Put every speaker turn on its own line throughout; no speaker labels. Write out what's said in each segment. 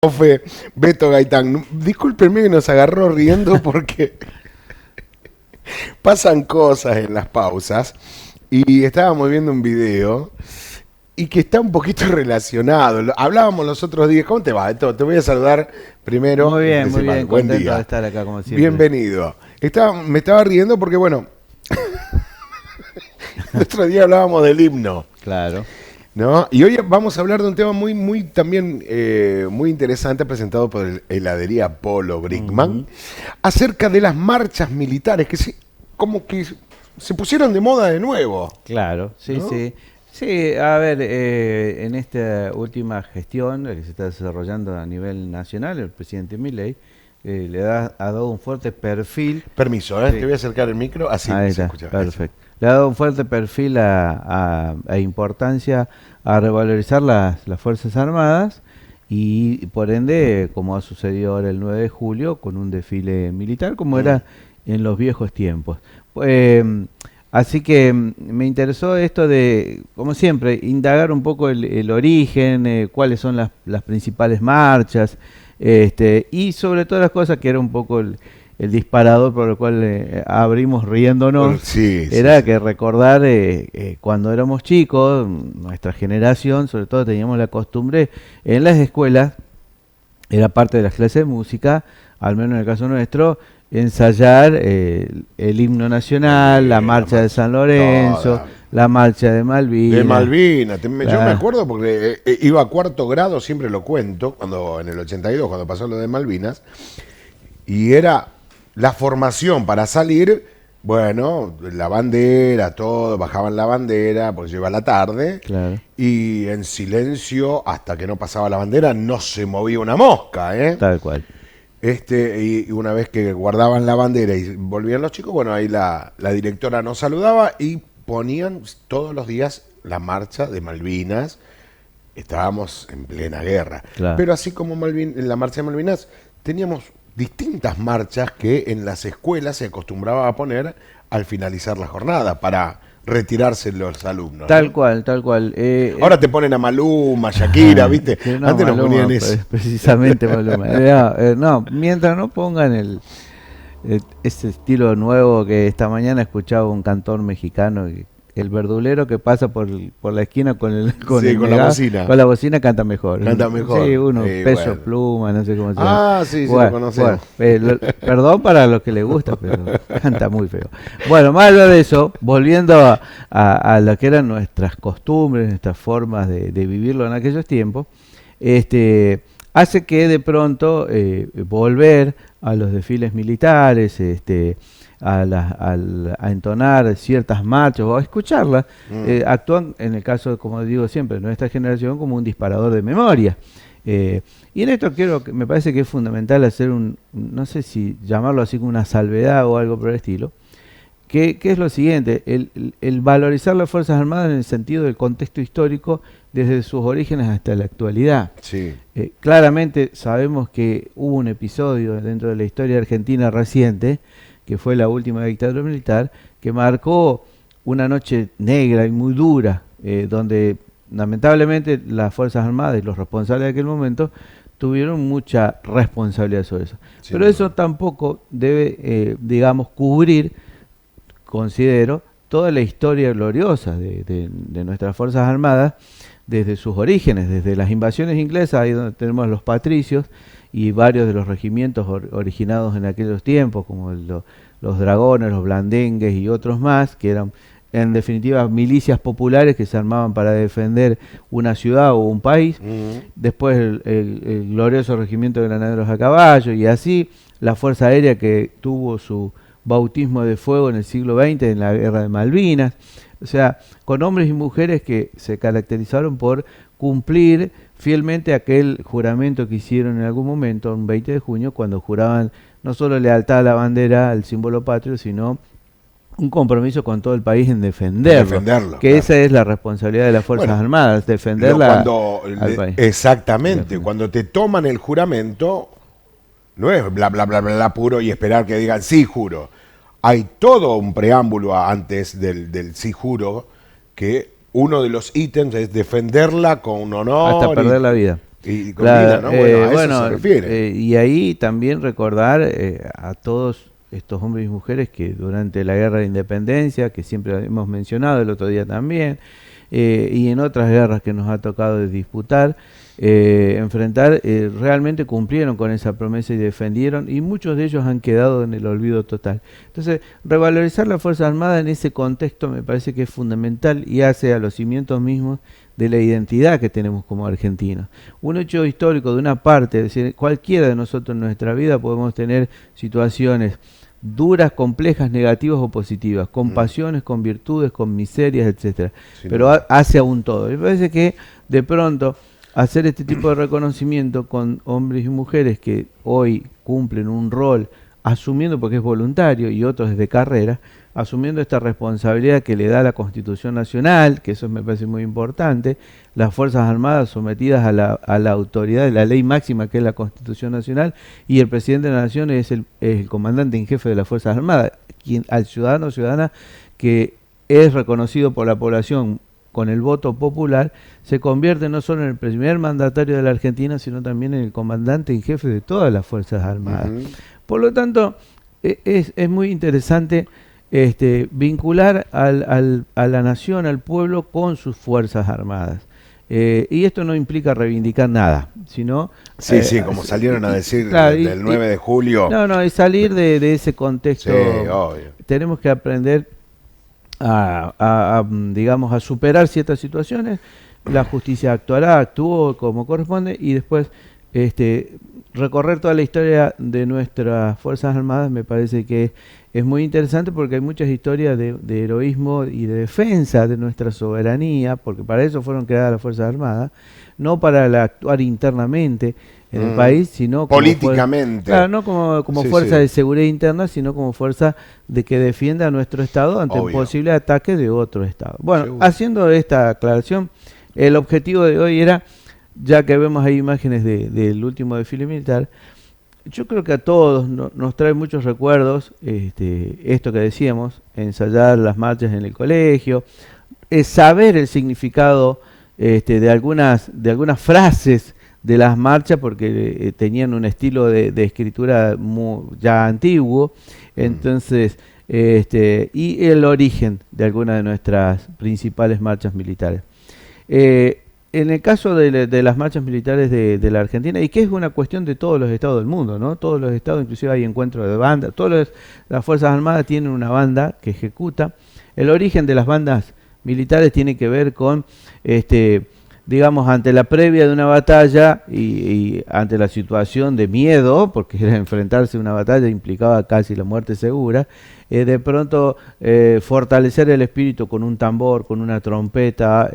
Profe Beto Gaitán, discúlpenme que nos agarró riendo porque pasan cosas en las pausas y estábamos viendo un video y que está un poquito relacionado. Hablábamos los otros días. ¿Cómo te va, Beto? Te voy a saludar primero.
Muy bien,
Buen
contento de
día.
estar acá como siempre.
Bienvenido. Me estaba riendo porque, bueno, el otro día hablábamos del himno,
Claro.
¿no? Y hoy vamos a hablar de un tema muy también muy interesante presentado por el heladería Polo Brickman, acerca de las marchas militares como que se pusieron de moda de nuevo,
Claro, sí,
¿no?
sí. Sí, a ver, en esta última gestión que se está desarrollando a nivel nacional, el presidente Milei ha dado un fuerte perfil.
Permiso,
Sí.
te voy a acercar el micro, así
Ahí
se
está,
escucha.
perfecto. Le ha dado un fuerte perfil a importancia a revalorizar las Fuerzas Armadas y por ende, como ha sucedido ahora el 9 de julio, con un desfile militar como era en los viejos tiempos. Eh, Así que me interesó esto de, como siempre, indagar un poco el origen, cuáles son las principales marchas, y sobre todas las cosas que era un poco el disparador por el cual abrimos riéndonos,
Sí, sí,
era
sí.
que recordar cuando éramos chicos, nuestra generación, sobre todo teníamos la costumbre en las escuelas, era parte de las clases de música, al menos en el caso nuestro, ensayar el himno nacional, la
La
marcha de
marcha,
San Lorenzo,
toda.
la marcha de
De
Malvinas.
Malvinas, yo me
la-
acuerdo porque iba a cuarto grado, siempre lo cuento, cuando en el 82, cuando pasó lo de Malvinas, y era la formación para salir, bueno, la bandera, todo, bajaban la bandera, porque yo iba a la tarde,
claro,
y en silencio, hasta que no pasaba la bandera, no se movía una mosca, ¿eh?
tal cual.
Y una vez que guardaban la bandera y volvían los chicos, bueno, ahí la directora nos saludaba y ponían todos los días la marcha de Malvinas. Estábamos en plena guerra.
Claro.
Pero así como en la marcha de Malvinas, teníamos distintas marchas que en las escuelas se acostumbraba a poner al finalizar la jornada para retirarse los alumnos,
Tal
¿no?
cual, tal cual.
Ahora te ponen a Maluma, Shakira, ¿viste?
Sí, no,
Antes nos
Maluma,
ponían eso.
precisamente Maluma. No, mientras no pongan ese estilo nuevo que esta mañana escuchaba un cantor mexicano, el verdulero que pasa por la esquina
Sí, con la bocina.
con la bocina canta mejor.
Canta mejor.
Sí, uno, Peso
Bueno.
Pluma, no sé cómo se llama.
Sí, lo conocemos.
Perdón para los que les gusta, pero canta muy feo. Bueno, más allá de eso, volviendo a lo que eran nuestras costumbres, nuestras formas de vivirlo en aquellos tiempos, hace que de pronto volver a los desfiles militares, a entonar ciertas marchas o a escucharlas, actúan, en el caso, como digo siempre, de nuestra generación, como un disparador de memoria. Y en esto me parece que es fundamental hacer no sé si llamarlo así como una salvedad o algo por el estilo, que es lo siguiente, el valorizar las Fuerzas Armadas en el sentido del contexto histórico desde sus orígenes hasta la actualidad.
Sí.
Claramente sabemos que hubo un episodio dentro de la historia argentina reciente, que fue la última dictadura militar, que marcó una noche negra y muy dura, donde lamentablemente las Fuerzas Armadas y los responsables de aquel momento tuvieron mucha responsabilidad sobre eso.
Sí,
Pero eso tampoco debe, digamos, cubrir, considero, toda la historia gloriosa de nuestras Fuerzas Armadas desde sus orígenes, desde las invasiones inglesas, ahí donde tenemos los patricios y varios de los regimientos originados en aquellos tiempos, como los dragones, los blandengues y otros más, que eran en definitiva milicias populares que se armaban para defender una ciudad o un país. Después el glorioso regimiento de granaderos a caballo, y así la Fuerza Aérea, que tuvo su bautismo de fuego en el siglo XX en la Guerra de Malvinas. O sea, con hombres y mujeres que se caracterizaron por cumplir fielmente aquel juramento que hicieron en algún momento, un 20 de junio, cuando juraban no solo lealtad a la bandera, al símbolo patrio, sino un compromiso con todo el país en defenderlo. Que
Claro.
esa es la responsabilidad de las Fuerzas
Bueno,
Armadas, defenderla al país.
Exactamente, cuando te toman el juramento, no es bla, bla, bla, bla, bla puro y esperar que digan sí, juro. Hay todo un preámbulo antes del sí, juro, que uno de los ítems es defenderla con honor.
Hasta perder la vida.
Y combina, ¿no? Bueno, a eso se refiere.
Y ahí también recordar a todos estos hombres y mujeres que durante la guerra de independencia, que siempre hemos mencionado el otro día también, y en otras guerras que nos ha tocado disputar, enfrentar, realmente cumplieron con esa promesa y defendieron, y muchos de ellos han quedado en el olvido total. Entonces, revalorizar las Fuerzas Armadas en ese contexto me parece que es fundamental y hace a los cimientos mismos de la identidad que tenemos como argentinos. Un hecho histórico de una parte, es decir, cualquiera de nosotros en nuestra vida podemos tener situaciones duras, complejas, negativas o positivas, con pasiones, con virtudes, con miserias, etcétera. Pero hace a un todo. Me parece que de pronto hacer este tipo de reconocimiento con hombres y mujeres que hoy cumplen un rol, asumiendo porque es voluntario y otros es de carrera, asumiendo esta responsabilidad que le da la Constitución Nacional, que eso me parece muy importante, las Fuerzas Armadas sometidas a la autoridad de la ley máxima que es la Constitución Nacional, y el presidente de la Nación es el comandante en jefe de las Fuerzas Armadas, quien al ciudadano o ciudadana que es reconocido por la población con el voto popular, se convierte no solo en el primer mandatario de la Argentina, sino también en el comandante en jefe de todas las Fuerzas Armadas. Por lo tanto, es muy interesante vincular a la nación, al pueblo, con sus Fuerzas Armadas. Y esto no implica reivindicar nada, sino...
Sí, como salieron a decir claro, del 9 de julio.
No, es salir de ese contexto.
Sí, obvio.
Tenemos que aprender digamos, a superar ciertas situaciones. La justicia actuó como corresponde, y después recorrer toda la historia de nuestras Fuerzas Armadas me parece que es muy interesante, porque hay muchas historias de heroísmo y de defensa de nuestra soberanía, porque para eso fueron creadas las Fuerzas Armadas, no para actuar internamente en el país, sino
políticamente.
Claro, no como fuerza de seguridad interna, sino como fuerza de que defienda a nuestro Estado ante un posible ataque de otro Estado. Bueno, haciendo esta aclaración, el objetivo de hoy era, ya que vemos ahí imágenes del último desfile militar, yo creo que a todos nos trae muchos recuerdos, esto que decíamos, ensayar las marchas en el colegio, saber el significado de algunas frases de las marchas, porque tenían un estilo de escritura ya antiguo, entonces, y el origen de algunas de nuestras principales marchas militares. En el caso de las marchas militares de la Argentina, y que es una cuestión de todos los estados del mundo, ¿no? Todos los estados, inclusive hay encuentros de banda, las Fuerzas Armadas tienen una banda que ejecuta. El origen de las bandas militares tiene que ver con, digamos, ante la previa de una batalla y ante la situación de miedo, porque era enfrentarse a una batalla implicaba casi la muerte segura, de pronto fortalecer el espíritu con un tambor, con una trompeta,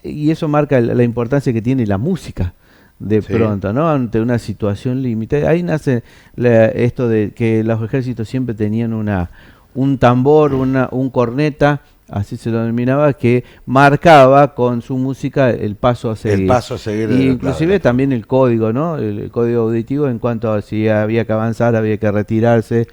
y eso marca la importancia que tiene la música de pronto, ¿no? Ante una situación límite. Ahí nace esto de que los ejércitos siempre tenían un tambor, un corneta, así se lo denominaba, que marcaba con su música el paso a seguir.
El paso a seguir.
Y inclusive también el código, ¿no? El código auditivo en cuanto a si había que avanzar, había que retirarse,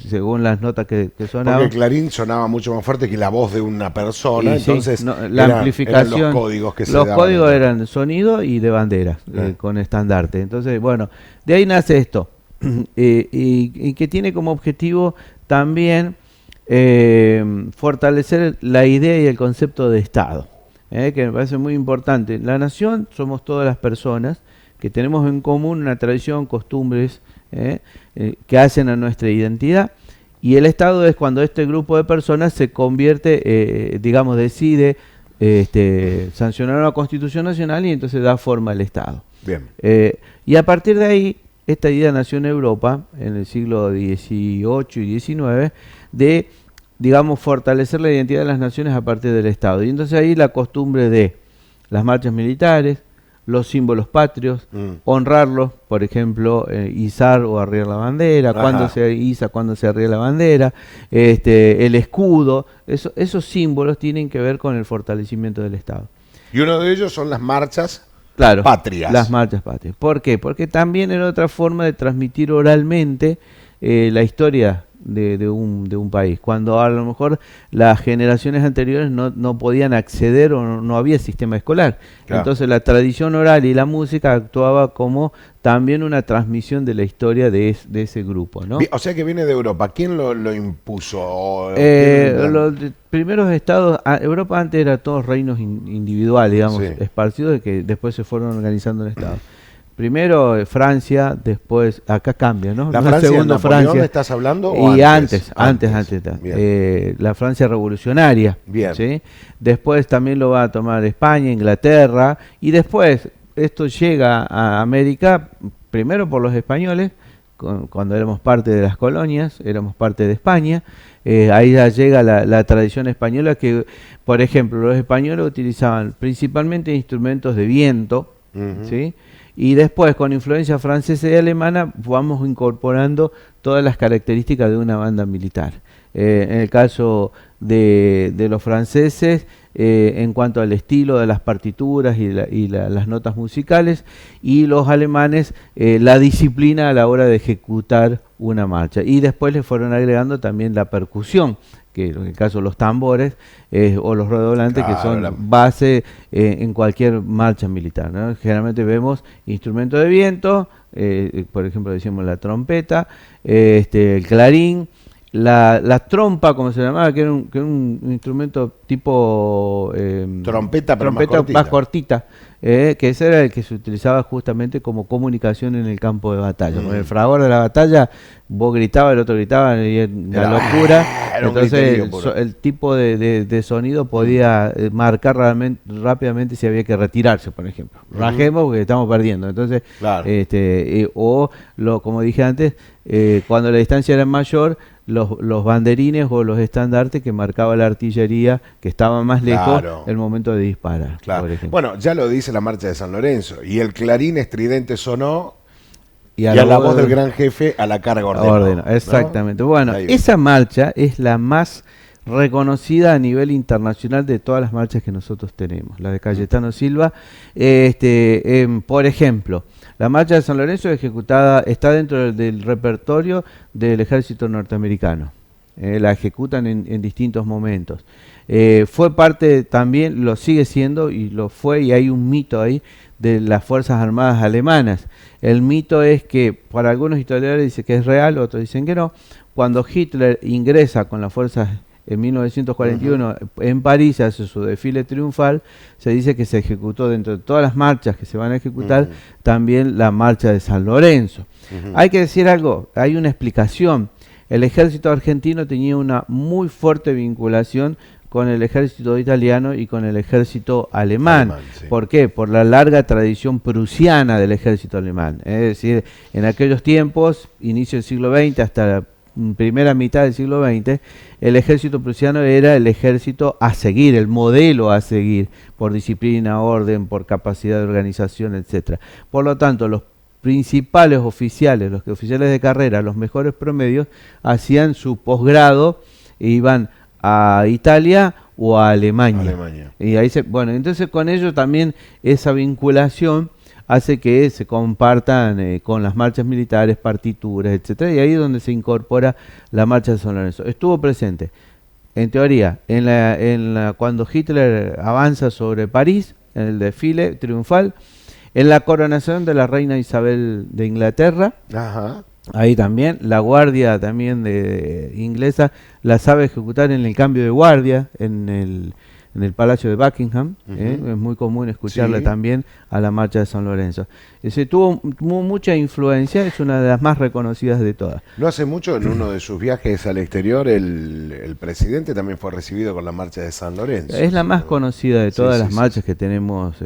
según las notas que sonaban.
Porque el clarín sonaba mucho más fuerte que la voz de una persona, entonces
la amplificación,
eran los códigos que se
daban.
Los
códigos eran sonido y de banderas, con estandarte. Entonces, bueno, de ahí nace esto, y que tiene como objetivo también fortalecer la idea y el concepto de Estado, que me parece muy importante. La nación somos todas las personas que tenemos en común una tradición, costumbres que hacen a nuestra identidad, y el Estado es cuando este grupo de personas se convierte, digamos, decide sancionar una Constitución Nacional y entonces da forma al Estado.
Bien.
Y a partir de ahí, esta idea nació en Europa en el siglo XVIII y XIX de, digamos, fortalecer la identidad de las naciones a partir del Estado. Y entonces ahí la costumbre de las marchas militares, los símbolos patrios, honrarlos, por ejemplo, izar o arriar la bandera, cuando se iza, cuando se arría la bandera, el escudo, esos símbolos tienen que ver con el fortalecimiento del Estado.
Y uno de ellos son las marchas patrias.
Las marchas patrias. ¿Por qué? Porque también era otra forma de transmitir oralmente la historia de un país, cuando a lo mejor las generaciones anteriores no podían acceder o no había sistema escolar.
Claro.
Entonces la tradición oral y la música actuaba como también una transmisión de la historia de ese grupo, ¿no?
O sea que viene de Europa. ¿Quién lo impuso? ¿Quién
Los primeros estados, Europa antes era todos reinos individuales, digamos,
Sí.
esparcidos, que después se fueron organizando en estados. Primero Francia, después, acá cambia, ¿no?
¿La
No,
Francia de
segundo
Napoleón
Francia.
estás hablando? ¿O
Y
antes?
antes.
Bien.
La Francia revolucionaria.
Bien.
¿Sí? Después también lo va a tomar España, Inglaterra, y después esto llega a América, primero por los españoles, cuando éramos parte de las colonias, éramos parte de España. Ahí ya llega la tradición española que, por ejemplo, los españoles utilizaban principalmente instrumentos de viento, ¿sí? Y después, con influencia francesa y alemana, vamos incorporando todas las características de una banda militar. En el caso de los franceses, en cuanto al estilo de las partituras y las notas musicales, y los alemanes, la disciplina a la hora de ejecutar una marcha. Y después le fueron agregando también la percusión, que en el caso de los tambores o los redoblantes,
Claro,
que son base en cualquier marcha militar, ¿no? Generalmente vemos instrumentos de viento, por ejemplo decimos la trompeta, el clarín, la trompa, como se llamaba, que era un instrumento tipo
Trompeta, pero
más cortita, que ese era el que se utilizaba justamente como comunicación en el campo de batalla. Con el fragor de la batalla, vos gritabas, el otro gritaba, y era una locura. Entonces el tipo de sonido podía marcar rápidamente si había que retirarse, por ejemplo. Rajemos porque estamos perdiendo. Entonces,
Claro.
como dije antes, cuando la distancia era mayor, los banderines o los estandartes que marcaba la artillería que estaba más lejos,
Claro.
el momento de disparar,
Claro.
por ejemplo.
Bueno, ya lo dice la marcha de San Lorenzo. Y el clarín estridente sonó
Y
a la voz del gran jefe a la carga ordenó. ¿no?
Exactamente. Bueno,
Ahí viene.
esa marcha es la más reconocida a nivel internacional de todas las marchas que nosotros tenemos. La de Cayetano Silva, por ejemplo, la marcha de San Lorenzo ejecutada está dentro del repertorio del ejército norteamericano. La ejecutan en distintos momentos. Fue parte también, lo sigue siendo y lo fue, y hay un mito ahí de las Fuerzas Armadas alemanas. El mito es que, para algunos historiadores dicen que es real, otros dicen que no. Cuando Hitler ingresa con las fuerzas en 1941 en París, hace su desfile triunfal, se dice que se ejecutó dentro de todas las marchas que se van a ejecutar, también la marcha de San Lorenzo. Hay que decir algo, hay una explicación. El ejército argentino tenía una muy fuerte vinculación con el ejército italiano y con el ejército alemán.
Sí.
¿Por qué? Por la larga tradición prusiana del ejército alemán. Es decir, en aquellos tiempos, inicio del siglo XX hasta la primera mitad del siglo XX, el ejército prusiano era el ejército a seguir, el modelo a seguir, por disciplina, orden, por capacidad de organización, etcétera. Por lo tanto, los principales oficiales, los oficiales de carrera, los mejores promedios, hacían su posgrado e iban a Italia o a Alemania. Y ahí entonces con ello también esa vinculación hace que se compartan con las marchas militares, partituras, etcétera, y ahí es donde se incorpora la marcha de San Lorenzo. Estuvo presente, en teoría, cuando Hitler avanza sobre París, en el desfile triunfal, en la coronación de la reina Isabel de Inglaterra.
Ajá.
Ahí también, la guardia también inglesa la sabe ejecutar en el cambio de guardia, en el Palacio de Buckingham. Es muy común escucharla también a la marcha de San Lorenzo. Tuvo mucha influencia, es una de las más reconocidas de todas.
No hace mucho, en uno de sus viajes al exterior, el presidente también fue recibido con la marcha de San Lorenzo.
Es la más conocida de todas las marchas
sí.
que tenemos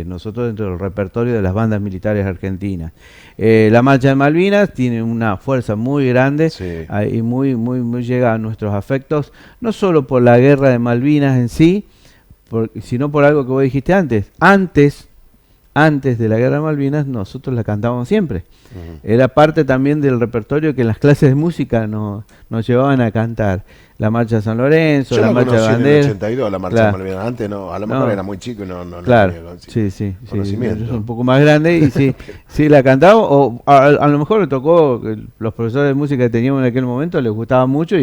nosotros dentro del repertorio de las bandas militares argentinas. La marcha de Malvinas tiene una fuerza muy grande y muy llega a nuestros afectos, no solo por la guerra de Malvinas en sí, sino por algo que vos dijiste antes. Antes antes de la Guerra de Malvinas, nosotros la cantábamos siempre. Era parte también del repertorio que en las clases de música nos llevaban a cantar. La Marcha San Lorenzo,
Yo
la
la
Marcha
conocí en el
Bandera.
82, la Marcha
Claro.
Malvinas. Antes no, a lo mejor era muy chico y no
Claro,
tenía
sí,
conocimiento.
yo soy un poco más grande y sí la cantaba, o a lo mejor le tocó, que los profesores de música que teníamos en aquel momento les gustaba mucho,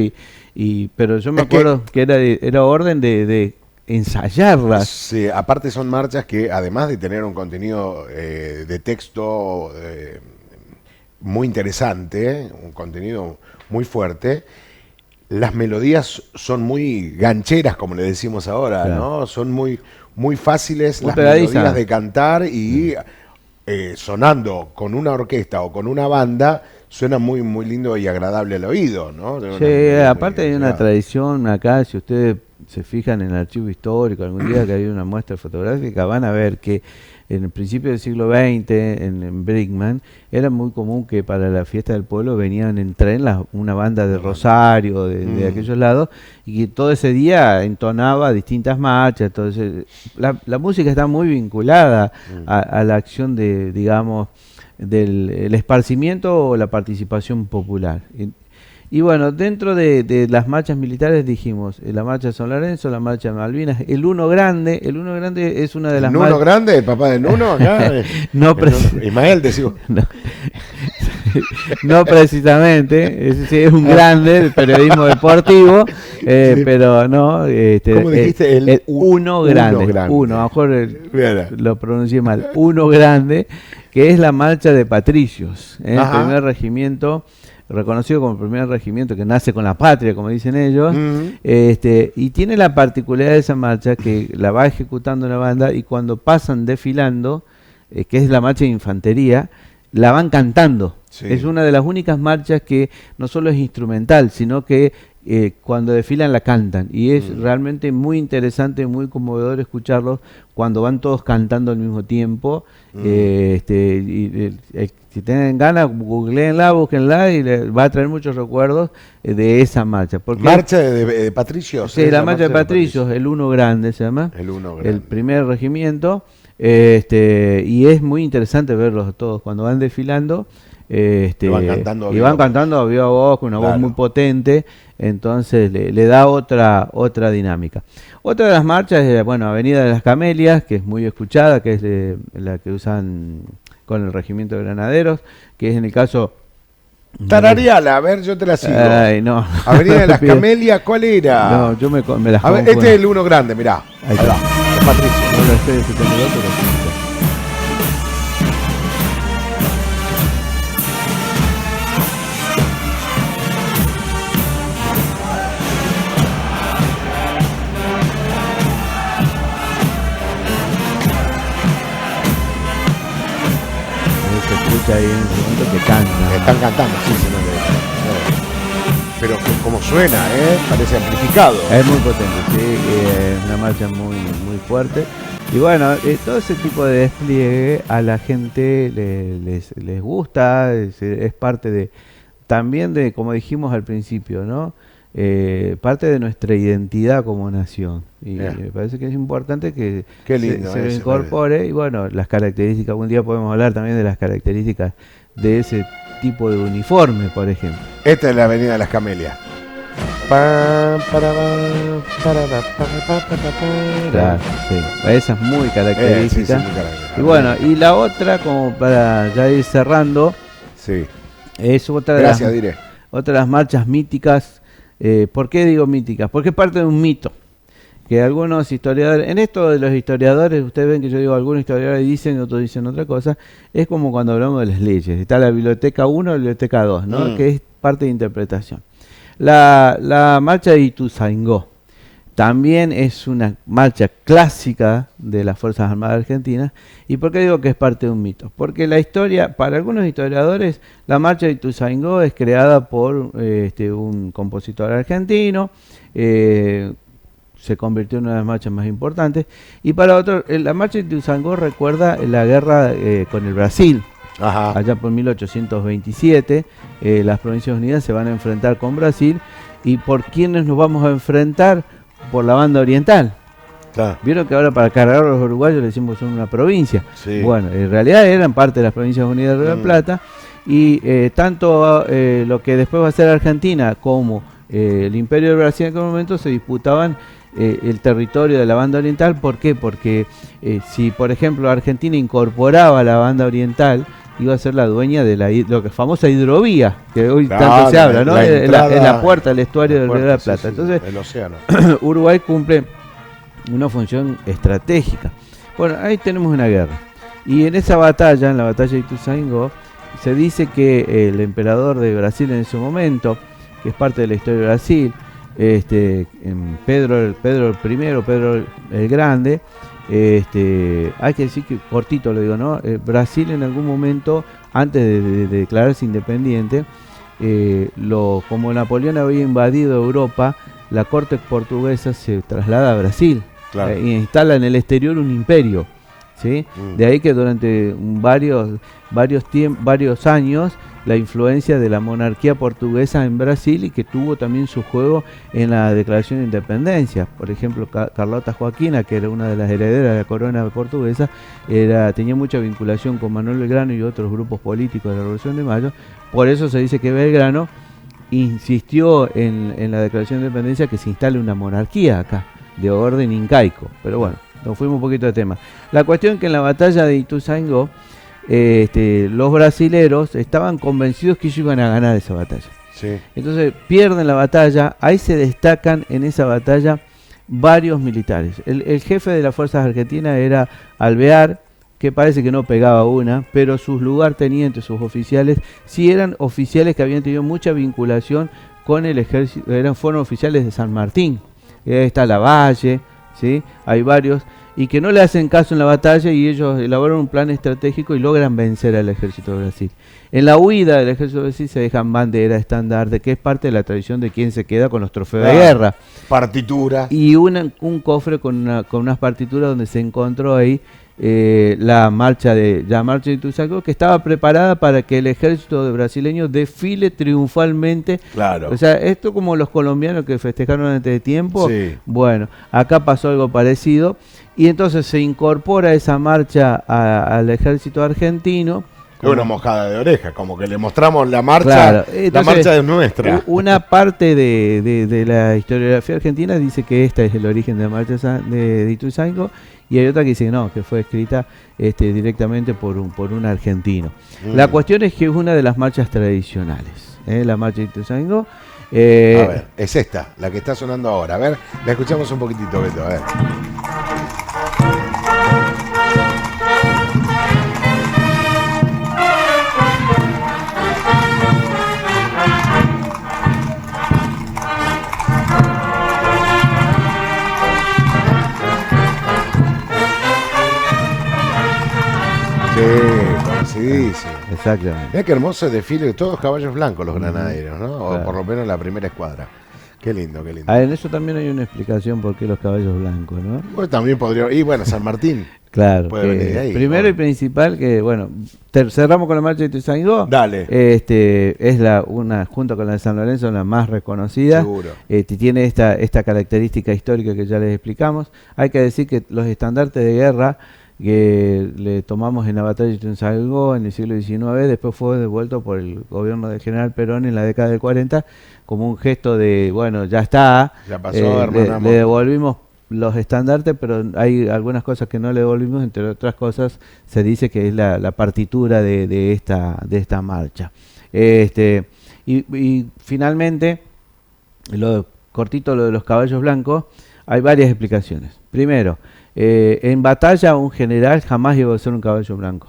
pero yo me
Es que-
acuerdo que era orden de ensayarlas.
Sí, aparte son marchas que además de tener un contenido de texto muy interesante, un contenido muy fuerte, las melodías son muy gancheras, como le decimos ahora,
Claro.
¿no? Son muy, muy fáciles
Muy
las
pegadizas.
melodías de cantar y sonando con una orquesta o con una banda, suena muy, muy lindo y agradable al oído, ¿no? De una
Sí,
melodía
aparte
muy
hay una
llegada.
tradición acá, si ustedes se fijan en el archivo histórico, algún día que hay una muestra fotográfica, van a ver que en el principio del siglo XX, en Brinkman, era muy común que para la fiesta del pueblo venían en tren una banda de Rosario, de aquellos lados, y que todo ese día entonaba distintas marchas. Entonces, la música está muy vinculada a la acción de, digamos, del esparcimiento o la participación popular. Y bueno, dentro de las marchas militares dijimos la marcha de San Lorenzo, la marcha de Malvinas, el Uno Grande es una de las
¿Nuno Grande, el papá de Nuno acá?
No,
El Nuno. Ismael, decimos.
no precisamente, es un grande del periodismo deportivo, pero no.
¿Cómo dijiste?
El Uno Grande. Uno, a lo mejor
Mira.
lo pronuncié mal. Uno Grande, que es la marcha de Patricios, el
Ajá.
primer regimiento, reconocido como el primer regimiento que nace con la patria, como dicen ellos, y tiene la particularidad de esa marcha que la va ejecutando una banda y cuando pasan desfilando, que es la marcha de infantería, la van cantando.
Sí.
Es una de las únicas marchas que no solo es instrumental, sino que cuando desfilan la cantan. Y es realmente muy interesante, muy conmovedor escucharlos cuando van todos cantando al mismo tiempo. Si tienen ganas, googleenla, búsquenla y les va a traer muchos recuerdos de esa marcha. Porque
Marcha de Patricios.
sí, la marcha de Patricios, el Uno Grande se llama.
El Uno Grande.
El primer regimiento. Y es muy interesante verlos todos cuando van desfilando.
Van cantando a
y
viva
van
voz.
cantando a viva voz, con una voz
Claro.
muy potente, entonces le da otra dinámica. Otra de las marchas es, bueno, Avenida de las Camelias, que es muy escuchada, que es la que usan con el Regimiento de Granaderos, que es en el caso...
Tarareala, a ver, yo te la sigo.
Ay, no.
Avenida de las
Pido-
Camelias, ¿cuál era?
No, yo me las
A ver,
confundo.
este es el Uno Grande, mirá.
Ahí
Ahí
está.
va, de Patricio.
No lo estoy escuchando yo, pero sí. Ahí se escucha ahí en ese momento que canta.
Están cantando, sí, se nota. Pero como suena, parece amplificado.
Es muy potente, sí, una marcha muy, muy fuerte. Y bueno, todo ese tipo de despliegue a la gente les gusta, es parte de, también de, como dijimos al principio, ¿no? Parte de nuestra identidad como nación. Y me parece que es importante que
Qué lindo
se lo
eso,
incorpore. Y bueno, las características, un día podemos hablar también de las características de ese tipo de uniforme, por ejemplo.
Esta es la Avenida de las Camelias.
Claro, sí. Esa es muy característica.
Sí, muy característica.
Y bueno, y la otra, como para ya ir cerrando,
Sí.
es otra de,
Gracias, diré.
otra de las marchas míticas. ¿Por qué digo míticas? Porque es parte de un mito. Que algunos historiadores, en esto de los historiadores, ustedes ven que yo digo algunos historiadores dicen, otros dicen otra cosa, es como cuando hablamos de las leyes. Está la biblioteca 1 y la biblioteca 2, ¿no? Que es parte de interpretación. La marcha de Ituzaingó también es una marcha clásica de las Fuerzas Armadas Argentinas. ¿Y por qué digo que es parte de un mito? Porque la historia, para algunos historiadores, la marcha de Ituzaingó es creada por un compositor argentino, se convirtió en una de las marchas más importantes, y para otros, la marcha de Ituzaingó recuerda la guerra con el Brasil.
Ajá.
Allá por 1827, las Provincias Unidas se van a enfrentar con Brasil. ¿Y por quiénes nos vamos a enfrentar? Por la banda oriental.
Claro.
Vieron que ahora para cargar a los uruguayos le decimos son una provincia.
Sí.
Bueno, en realidad eran parte de las Provincias Unidas de Río de la Plata, y tanto lo que después va a ser Argentina como el Imperio de Brasil en aquel momento se disputaban el territorio de la banda oriental. ¿Por qué? Porque si por ejemplo Argentina incorporaba la banda oriental, iba a ser la dueña de lo que es famosa hidrovía, que hoy tanto se habla, ¿no? En la puerta del estuario del Río de la Plata.
Sí,
Entonces,
el océano.
Uruguay cumple una función estratégica. Bueno, ahí tenemos una guerra. Y en esa batalla, en la batalla de Ituzaingó, se dice que el emperador de Brasil en ese momento, que es parte de la historia de Brasil, Pedro I, Pedro el Grande, hay que decir que, cortito lo digo, ¿no? Brasil en algún momento, antes de declararse independiente, como Napoleón había invadido Europa, la corte portuguesa se traslada a Brasil. Claro. E instala en el exterior un imperio, ¿sí? De ahí que durante varios años la influencia de la monarquía portuguesa en Brasil, y que tuvo también su juego en la declaración de independencia. Por ejemplo, Carlota Joaquina, que era una de las herederas de la corona portuguesa, tenía mucha vinculación con Manuel Belgrano y otros grupos políticos de la Revolución de Mayo. Por eso se dice que Belgrano insistió en la declaración de independencia que se instale una monarquía acá, de orden incaico. Pero bueno, nos fuimos un poquito de tema. La cuestión es que en la batalla de Ituzaingó, los brasileros estaban convencidos que ellos iban a ganar esa batalla. Sí. Entonces pierden la batalla. Ahí se destacan en esa batalla varios militares. El jefe de las fuerzas argentinas era Alvear, que parece que no pegaba una, pero sus lugartenientes, sus oficiales, sí eran oficiales que habían tenido mucha vinculación con el ejército, fueron oficiales de San Martín. Ahí está Lavalle, ¿sí? Hay varios, y que no le hacen caso en la batalla, y ellos elaboran un plan estratégico y logran vencer al ejército de Brasil. En la huida del ejército de Brasil se dejan bandera, estandarte, que es parte de la tradición de quien se queda con los trofeos de guerra.
Partitura.
Y un cofre con unas partituras donde se encontró ahí la marcha de Ituzaingó, que estaba preparada para que el ejército de brasileño desfile triunfalmente. Claro. O sea, esto como los colombianos que festejaron antes de tiempo. Sí. Bueno, acá pasó algo parecido, y entonces se incorpora esa marcha al ejército argentino.
Una mojada de oreja, como que le mostramos la marcha. Claro. Entonces, la marcha es nuestra.
Una parte de la historiografía argentina dice que este es el origen de la marcha de Ituzaingó, y hay otra que dice no, que fue escrita directamente por un argentino. La cuestión es que es una de las marchas tradicionales, la marcha de Ituzaingó.
A ver, es esta, la que está sonando ahora. A ver, la escuchamos un poquitito, Beto, a ver. Coincidísimo.
Exactamente.
Mirá qué hermoso desfile, todos caballos blancos los granaderos, ¿no? O claro, por lo menos la primera escuadra. Qué lindo, qué lindo.
En eso también hay una explicación por qué los caballos blancos, ¿no?
Pues también podría. Y bueno, San Martín.
Claro. Puede venir de ahí, primero, ¿no? Y principal, que bueno, cerramos con la marcha de Ituzaingó.
Dale.
Es una, junto con la de San Lorenzo, la más reconocida.
Seguro.
Tiene esta característica histórica que ya les explicamos. Hay que decir que los estandartes de guerra que le tomamos en la batalla de Ituzaingó en el siglo XIX, después fue devuelto por el gobierno del general Perón en la década del 40 como un gesto de, bueno, ya está,
ya pasó,
le devolvimos los estandartes, pero hay algunas cosas que no le devolvimos, entre otras cosas se dice que es la partitura de esta marcha. Y finalmente, cortito lo de los caballos blancos, hay varias explicaciones. Primero, en batalla un general jamás iba a usar un caballo blanco,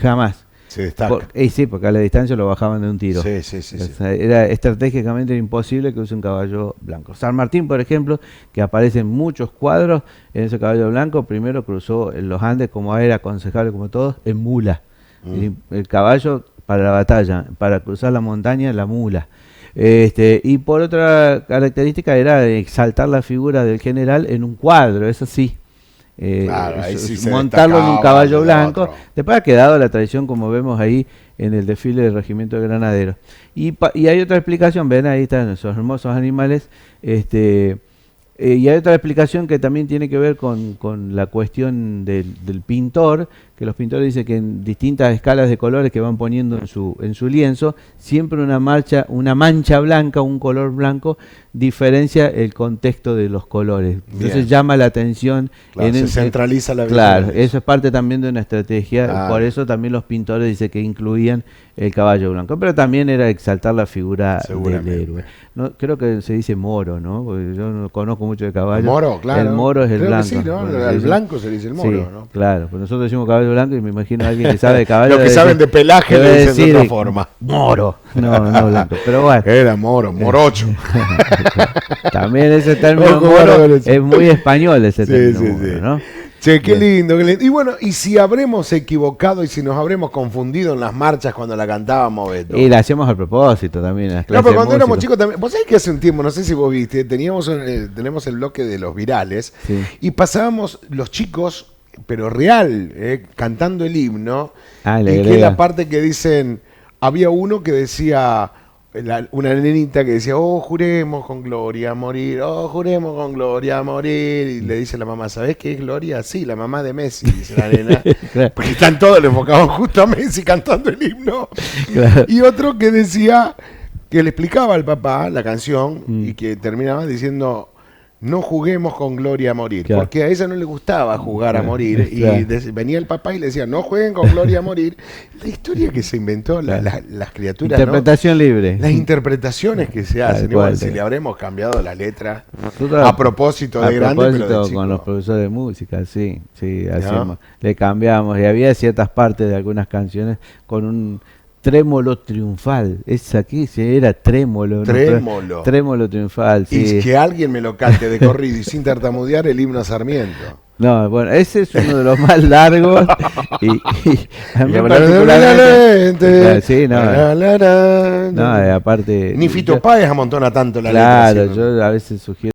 jamás.
Se destaca.
Sí, porque a la distancia lo bajaban de un tiro.
Sí.
O sea, era estratégicamente imposible que use un caballo blanco. San Martín, por ejemplo, que aparece en muchos cuadros en ese caballo blanco, primero cruzó en los Andes, como era aconsejable como todos, en mula. El caballo para la batalla, para cruzar la montaña, la mula. Y por otra característica era exaltar la figura del general en un cuadro, eso sí.
Claro, ahí sí
montarlo en un caballo blanco. Después ha quedado la tradición, como vemos ahí en el desfile del regimiento de granaderos. Y hay otra explicación, ven, ahí están esos hermosos animales. Y hay otra explicación que también tiene que ver con la cuestión del pintor, que los pintores dicen que en distintas escalas de colores que van poniendo en su lienzo, siempre una mancha blanca, un color blanco, diferencia el contexto de los colores. Entonces
Bien.
llama la atención.
Claro, se centraliza la
Claro,
visión.
eso es parte también de una estrategia,
Claro.
por eso también los pintores dicen que incluían el caballo blanco, pero también era exaltar la figura del
Seguramente.
héroe. No, creo que se dice moro, ¿no? Porque yo no conozco mucho de caballo.
El moro, claro.
El moro es el
Creo que
blanco.
sí, ¿no?
Bueno,
Al
sí,
blanco se le dice el moro,
sí,
¿no?
claro, pues nosotros decimos caballo blanco y me imagino a alguien que sabe de caballo.
Los que
debe
saben de pelaje
debe
le dicen de
decir,
otra forma.
Moro, no blanco. Pero bueno,
Era moro, morocho.
también ese término
Ojo,
moro
bárbaro, sí.
es muy español ese
Sí,
término
sí,
moro,
sí.
¿no?
Che, qué
Bien.
lindo, qué lindo. Y bueno, y si habremos equivocado y si nos habremos confundido en las marchas cuando la cantábamos, Beto.
Y la hacemos a propósito también en las
No,
clases
pero
de
cuando éramos
música.
chicos también. Vos sabés que hace un tiempo, no sé si vos viste, tenemos el bloque de los virales
Sí.
y pasábamos los chicos, pero real, cantando el himno.
Ah, le
y que
agrega.
la parte que dicen, había uno que decía, una nenita que decía, oh, juremos con gloria a morir, oh, juremos con gloria a morir. Y le dice la mamá, ¿sabés qué es Gloria? Sí, la mamá de Messi, dice la nena.
Claro.
Porque están todos le enfocaban justo a Messi cantando el himno.
Claro.
Y otro que decía, que le explicaba al papá la canción y que terminaba diciendo, no juguemos con gloria a morir,
Claro.
porque a ella no le gustaba jugar a
Claro.
morir.
Claro.
Y venía el papá y le decía, no jueguen con gloria a morir. La historia que se inventó las criaturas, ¿no?
Interpretación libre.
Las interpretaciones que se
Tal
hacen.
cual,
Igual, si
tal.
le habremos cambiado la letra
Nosotros,
a propósito de grande, pero de
propósito,
chico.
con los profesores de música, sí, hacíamos, le cambiamos y había ciertas partes de algunas canciones con un trémolo triunfal. Es aquí, sí, era trémolo. ¿no?
Trémolo.
Trémolo triunfal, sí.
Y que alguien me lo cante de corrido y sin tartamudear el himno a Sarmiento.
No, bueno, ese es uno de los más largos y a mí
Y
particularmente... Claro, sí, no,
no,
no, aparte...
Ni Fito
yo-
Páez amontona tanto la
Claro,
letra. ¿sí?
yo a veces sugiero